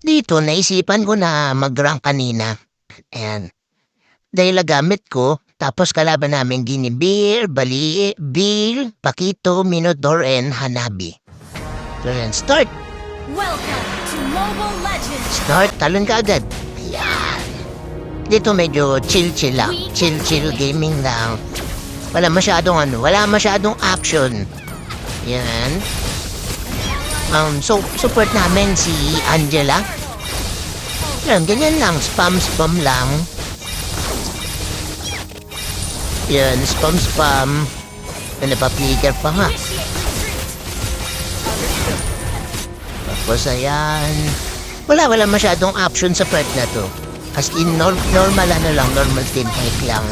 Dito naisipan ko na mag-rank kanina. Ayan. Dahil nagamit ko, tapos kalaban namin Ginibir, Bill, Pakito, Minotaur, and Hanabi. So yan, start! Welcome to Mobile Legends! Start, talon ka agad. Ayan. Dito medyo chill-chill lang. Chill-chill gaming lang. Wala masyadong action. Yan. So, support namin si Angela. Yan, ganyan lang. Spam lang. Yan, spam. Napapliker pa nga. Tapos ayan. Wala masyadong option sa part na to. As in, normal team fight lang.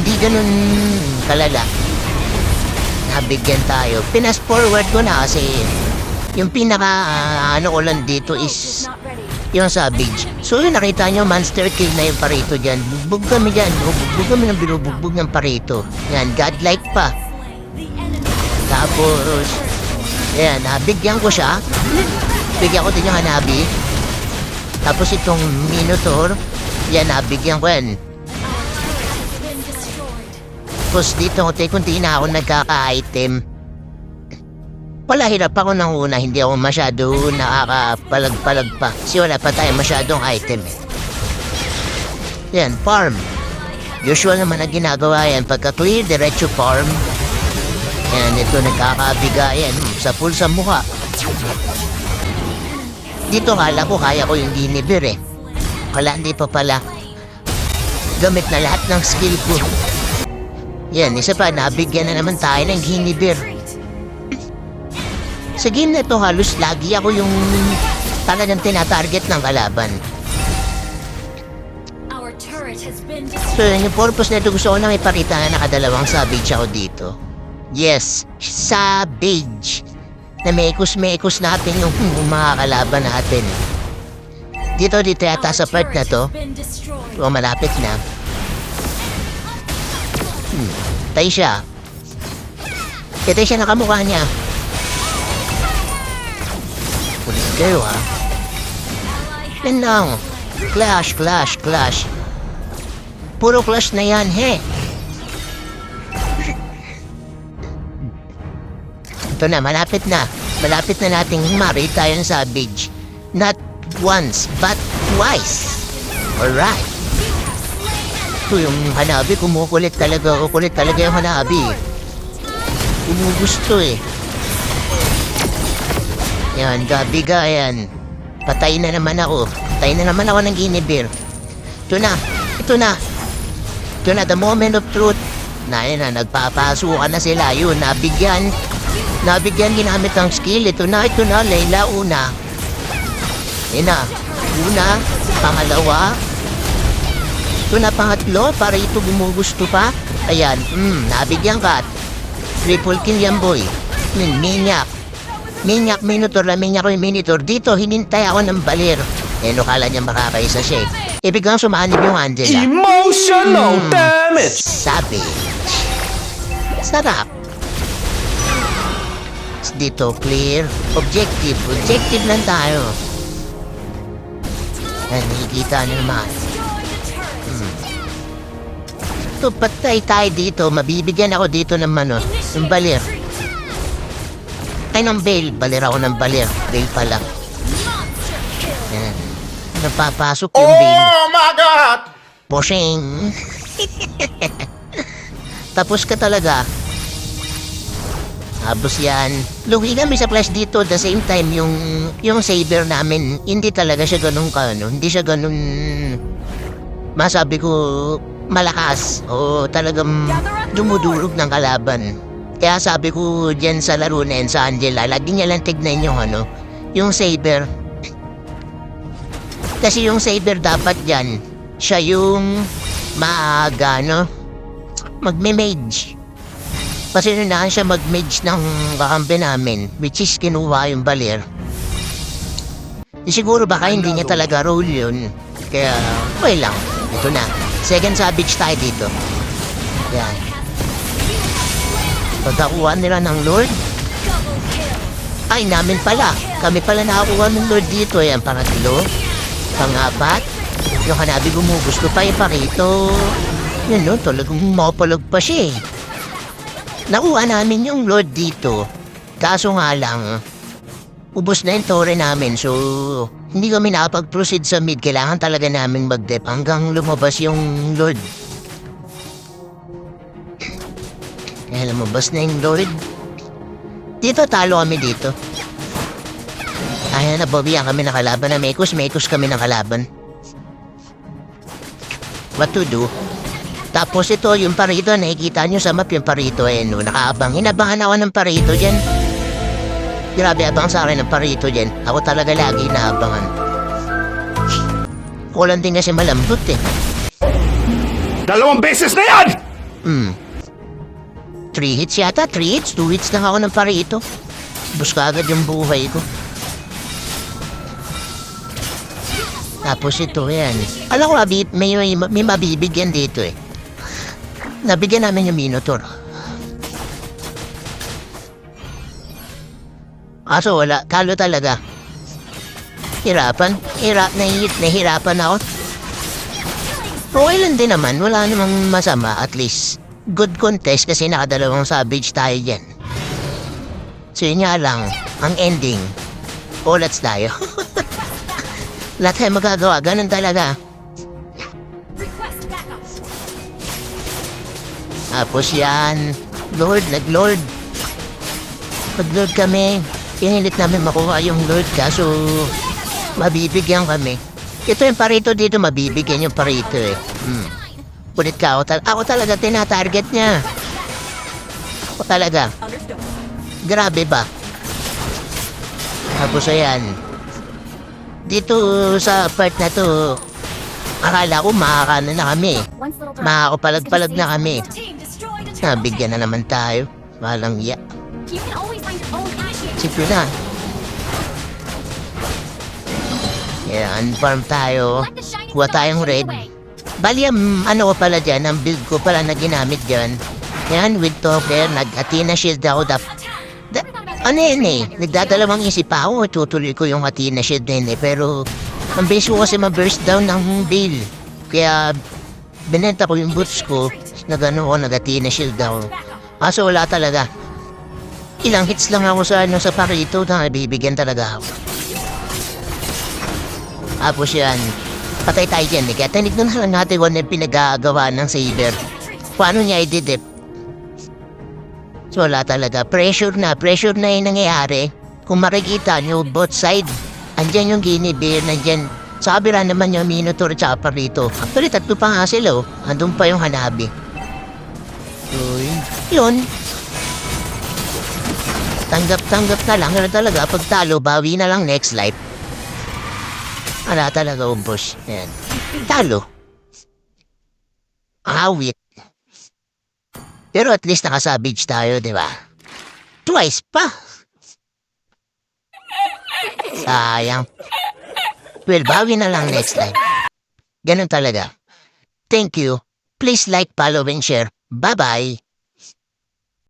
Hindi ganun kalala. Nabigyan tayo. Pinas forward ko na kasi yung pinaka ano ko lang dito is yung Savage. So yun, nakita nyo, monster kill na yung Pareto dyan. Bugbog kami dyan. Bugbog kami ng binubugbog ng Pareto. Yan, godlike pa. Tapos, yan, nabigyan ko siya. Bigyan ko din yung Hanabi. Tapos itong Minotaur, yan, nabigyan ko yan. Tapos dito, kunti na ako nagkaka-item. Wala, hirap ako nang una, hindi ako masyado nakakapalag-palag pa. Kasi wala pa tayo masyadong item. Yan, farm. Usual naman na ginagawa yan. Pagka-clear, diretso farm. Yan, ito nagkakabigayan. Sa pool sa mukha. Dito kala ko kaya ko yung Ginibir eh. Wala, hindi pa pala. Gamit na lahat ng skill ko. Yan, isa pa, nabigyan na naman tayo ng Ginibir. Sa game na ito, halos lagi ako yung talagang tinatarget ng kalaban. So, yung purpose na ito, gusto ko na may pakita na nakadalawang Savage ako dito. Yes, Savage. Na meikos natin yung mga kalaban natin. Dito yata sa part na to. O, malapit na. Tay siya. Kitay siya nakamukha niya. Pulis kayo ha. Yan lang. Clash. Puro clash na yan, he. Ito na, malapit na. Malapit na nating marita yung Savage. Not once, but twice. Alright. Ito yung Hanabi, kumukulit talaga. Kukulit talaga yung Hanabi. Kumugusto eh. Yan, gabigayan. Patay na naman ako. Patay na naman ako ng Ginibir. Ito na, the moment of truth. Nagpapasukan na sila. Yun, nabigyan ginamit ng skill. Ito na, Layla, una. Yan na, una, pangalawa. Ito na, pangatlo, para ito gumugusto pa. Ayan, nabigyan ka. Triple kill yan, boy. Minyak, Minotaur, minyak ko yung Minotaur. Dito, hinintay ako ng balir. No, kala niya makakaisa siya eh. Biglang sumanib yung Angela. Emotional damage! Savage. Sarap. Dito, clear. Objective lang tayo. Yan, nakikita niyo naman. Ito, patay tayo dito. Mabibigyan ako dito ng ng balir. Ay, ng bail. Balir ako ng balir. Bail pa lang. Yan. Napapasok yung bail. Oh my God! Boshing. Tapos ka talaga. Tapos yan. Lugi kami sa flash dito. The same time, yung saber namin, hindi talaga siya ganun hindi siya ganun, masabi ko, malakas. O talagang dumudurog ng kalaban. Kaya sabi ko dyan sa laro na yan, sa Angela, lagi niya lang tignan yung saber. Kasi yung saber dapat dyan, siya yung maaga, magme-mage. Kasi nunaan siya mag-mage ng kakampi namin, which is kinuha yung balir. Siguro baka hindi niya talaga role yun. Kaya, okay lang. Ito na. Second Savage tayo dito. Yan. Pagkakuha nila ng Lord, Ay, namin pala. Kami pala nakakuha ng Lord dito. Yan, pangatlo. Pangapat. Yung Hanabi gumugusto pa yung parito. Yan no, talagang mapalag pa siya eh. Nakuha namin yung Lord dito. Kaso nga lang, ubos na yung tore namin. So, hindi kami nakapag-proceed sa mid. Kailangan talaga namin mag-dep hanggang lumabas yung Lord. Kaya lumabas na yung Lord. Dito, talo kami dito. Ayan, nababihan kami ng kalaban na Mekos. Mekos kami ng kalaban. What to do? Tapos ito, yung parito, nakikita nyo sa map yung parito. Eh, no, nakaabang. Inabangan ako ng parito dyan. Grabe, abang sa akin ng parito dyan. Ako talaga lagi naabangan. Kulang din kasi malambot eh. 2 beses na yan! 3 hits yata, 3 hits, 2 hits lang ako ng parito. Bus ka agad yung buhay ko. Tapos ito yan. Alam ko, may mabibigyan dito eh. Nabigyan namin yung Minotaur. Kaso wala, talo talaga. Nahihirapan ako. Okay lang din naman, wala namang masama, at least. Good contest kasi nakadalawang savage tayo dyan. So yun nga lang, ang ending, ulats tayo. Lahat tayo magagawa, ganun talaga. Tapos yan, Lord, nag-Lord. Pag-Lord kami, pinilit namin makuha yung Lord kaso mabibigyan kami. Ito yung parito dito, mabibigyan yung parito eh. Kulit ka, ako talaga tinatarget niya. Ako talaga. Grabe ba? Tapos ayan. Dito sa part na to, akala ko makakano na kami. Makakapalag-palag na kami. Nabigyan na naman tayo. Walang iya. Sige na. Yan, farm tayo. Kuha tayong red. Bali, ano ko pala dyan, ang build ko pala na ginamit dyan. Yan, with talker, nag-Athena shield ako. Ano yun eh, nagdadalawang isip ako, tutuloy ko yung Athena shield din eh. Pero, ang base ko kasi ma-burst down ng bill. Kaya, binenta ko yung boots ko, nag-Athena shield ako. Kaso wala talaga. Ilang hits lang ako sa parito na bibigyan talaga ako. Tapos yan, patay tayo dyan eh. Kaya tinignan na lang natin kung ano yung pinagagawa ng Saber. Paano niya i-dip? So wala talaga. Pressure na yung nangyayari. Kung makikita nyo, both side, andyan yung Guinea nandyan. Sa kabila naman yung Minotaur at saka parito. Actually, 3 pa nga sila oh. Andun pa yung Hanabi. So, yun. Tanggap na lang. Ano talaga, pag talo, bawi na lang next life. Wala talaga, boss. Ayan. Talo. Awit. Pero at least nakasabage tayo, di ba? Twice pa. Sayang. Well, bawi na lang next time. Ganun talaga. Thank you. Please like, follow, and share. Bye-bye.